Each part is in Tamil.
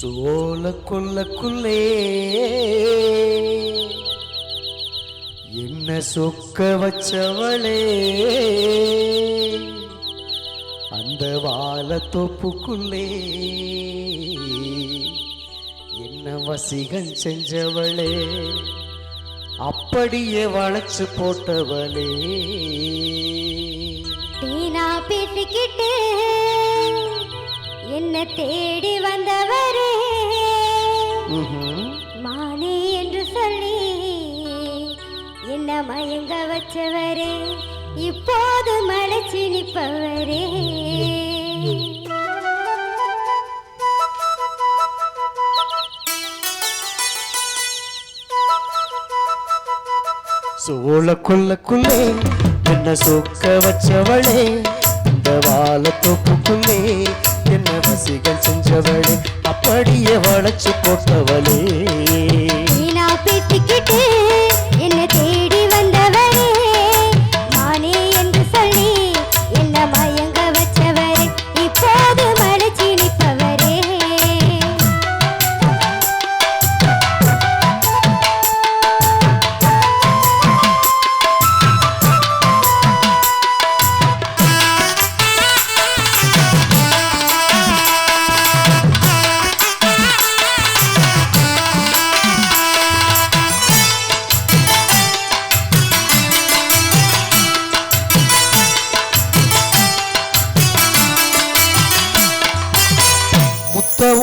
சோல கொல்லக்குள்ளே என்ன சொக்க வச்சவளே, அந்த வாழத்தோப்புக்குள்ளே என்ன வசிகம் செஞ்சவளே, அப்படியே வளைச்சு போட்டவளே. தேனா பேசிக்கிட்டு என்ன தேடி வந்தவரே, மானே என்று சொல்லி என்ன மயங்க வச்சவரே, இப்போது மலைச்சு நிற்பவரே. சோழ கொல்லக்குள்ளே என்ன சொக்க வச்சவளே, இந்த வாழத்தோப்புக்குள்ளே என்ன வசிகள் செஞ்சவளே, அப்படியே வளைச்சு போட்டவளே. நான் பேசிக்கிட்டு என்ன தேடி வந்தவரே, மானே என்று சொல்லி என்ன மயங்க வச்சவரே, இப்போது மலைச்சு நிற்பவரே.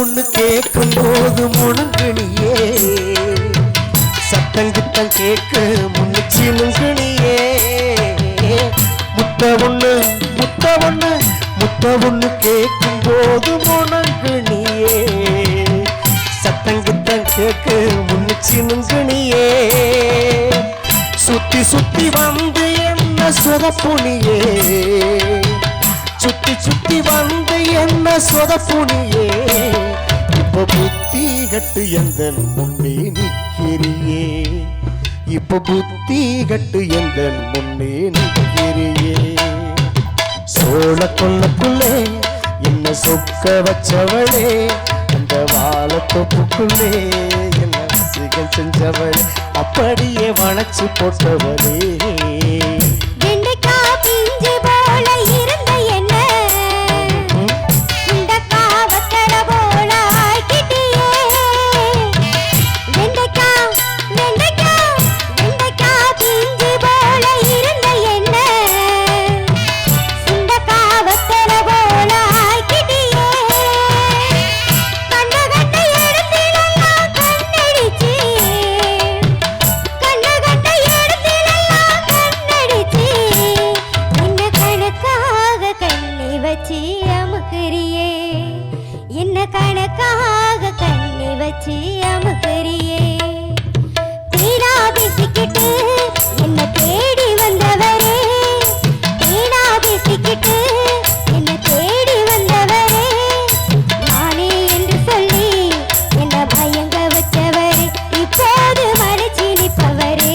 ஒண்ணு கேட்கும் போது முணுங்குனியே, சத்தங்கித்தம் கேட்க முன்னிச்சு முங்குனியே. முத்த ஒண்ணு கேட்கும் போது முணுங்குனியே, சத்தங்கித்தம் கேட்க முன்னிச்சு முங்குனியே. சுத்தி சுத்தி வந்து என்ன சொதப்புனியே, சுத்தி சுத்தி வந்து என்ன சொதப்புனியே. இப்ப புத்தி கட்டு எந்த முன்னே நிற்கிறியே, இப்ப புத்தி கட்டு எந்த முன்னே நிற்கிறியே. சோழ கொல்லக்குள்ளே என்ன சொக்க வச்சவளே, அந்த வாழத்தோப்புக்குள்ளே என்ன வசிகள் செஞ்சவளே, அப்படியே வளைச்சு போட்டவளே. என்ன கணக்காக கண்ணி வச்சு அமுக்கறியே. தேனா பேசிக்கிட்டு என்ன தேடி வந்தவரே, தேனா பேசிக்கிட்டு என்ன தேடி வந்தவரே, மானே என்று சொல்லி என்ன பயங்க வச்சவரே, இப்போது மறைச்சி நிற்பவரே.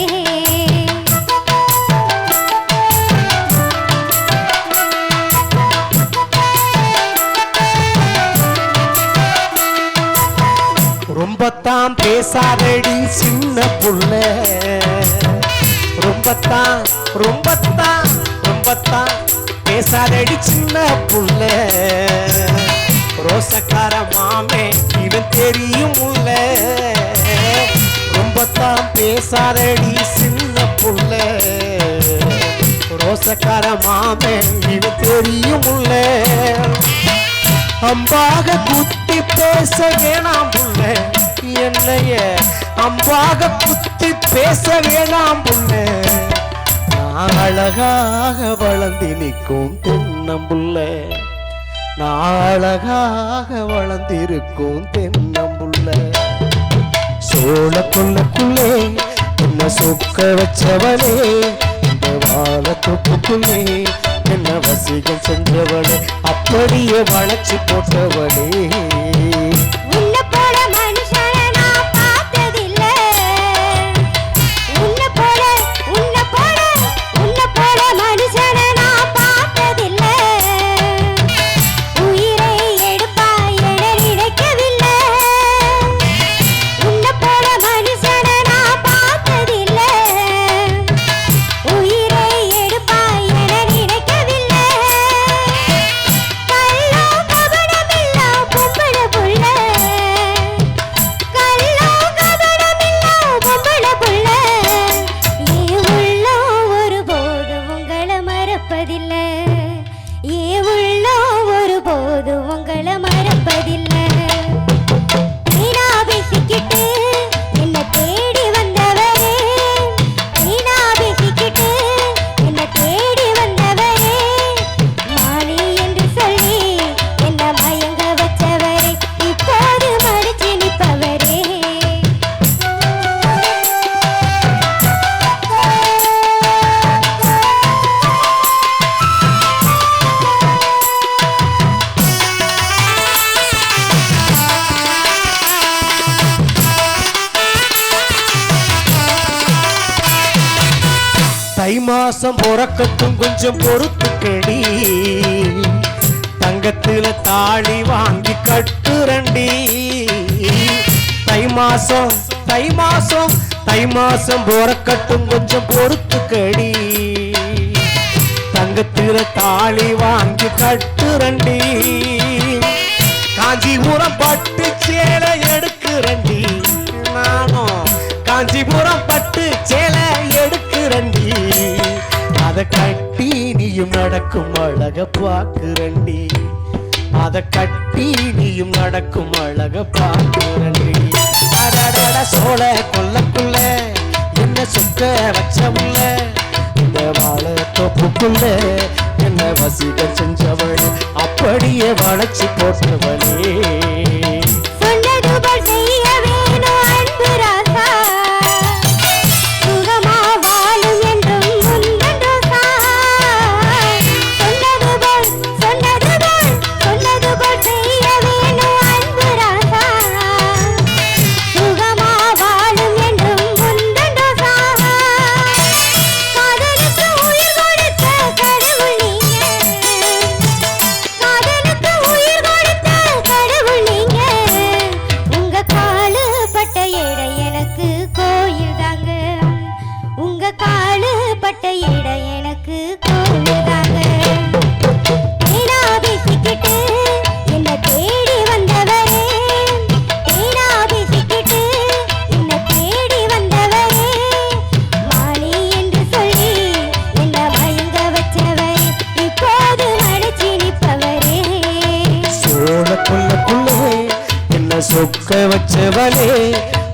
ரொம்பத்தான் பேசாதடி சின்ன புள்ள, ரொம்பத்தான் பேசாதடி சின்ன புள்ள. ரோசக்கார மாமே இவன் தெரியும் உள்ள, ரொம்பத்தான் பேசாதடி சின்ன புள்ள. ரோசக்கார மாமே இவன் தெரியும் உள்ள. அம்பாக குத்தி பேச வேணாம் புள்ள, என்னைய அம்பாக குத்தி பேச வேணாம் புள்ள. நான் அழகாக வளர்ந்து நிற்கும் தென்னம்புள்ள, நான் அழகாக வளர்ந்திருக்கும் தென்னம்புள்ள. சோழ கொல்லக்குள்ளே என்ன சொக்க வச்சவளே, இந்த வாழத்தோப்புக்குள்ளே என்ன வசிகள் செஞ்சவளே, அப்படியே வளைச்சு போட்டவளே. உன்னை போல மனுஷனை நான் பார்த்ததில்ல, உன்னை போல மனுஷனை நான் பார்த்ததில்ல. உயிரை எடுப்பாய் என நினைக்கவில்லை, தை மாசம் பிறக்கட்டும் கொஞ்சம் பொறுத்துக்கடி, தங்கத்துல தாலி வாங்கி கட்டுரண்டி. தை மாசம் தை மாசம் தை மாசம் பிறக்கட்டும் கொஞ்சம் பொறுத்துக்கடி, தங்கத்துல தாலி வாங்கி கட்டுரண்டி. காஞ்சிபுரம் பட்டு சேலை எடுக்குறண்டி, நானும் காஞ்சிபுரம் பட்டு சேலை எடுக்குறண்டி. அத கட்டி நீயும் நடக்கும் அழக பாக்குறண்டி, அத கட்டி நீயும் நடக்கும் அழக பாக்குறண்டி. அடடட சோழ கொல்லக்குள்ள என்ன சுத்த வச்சவுள்ள, இந்த வாழை தோப்புக்குள்ள என்ன வசீகம் செஞ்சவள், அப்படியே வளைச்சு போட்டவளே. சொன்னது போல் செய்ய வேணும் அன்பு ராசா, சுகமா வாழும் என்றும் முந்தன் ரோசா. சொன்னது போல் செய்ய வேணும் அன்பு ராசா, சுகமா வாழும் என்றும் முந்தன் ரோசா. காதலுக்கு உயிர் கொடுத்த கடவுள் நீங்க, காதலுக்கு உயிர் கொடுத்த கடவுள் நீங்க. உங்க காலு பட்ட எடை எனக்கு கோயில் தாங்க, உங்க காலு பட்ட எடை எனக்கு கோயில் தாங்க. தேனா பேசிக்கிட்டு என்ன தேடி வந்தவரே, தேனா பேசிக்கிட்டு என்ன தேடி வந்தவரே, மாலி என்று சொல்லி என்ன மயங்க வச்சவரே, இப்போது மடிச்சு நிற்பவரே. சோழ கொல்லக்குள்ளே என்ன சொக்க வச்சவளே,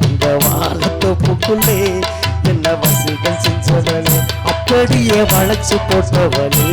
இந்த வாழத்தோப்புக்குள்ளே என்ன வசீகம் செஞ்சவளே, அப்படியே வளைச்சு போட்டவளே.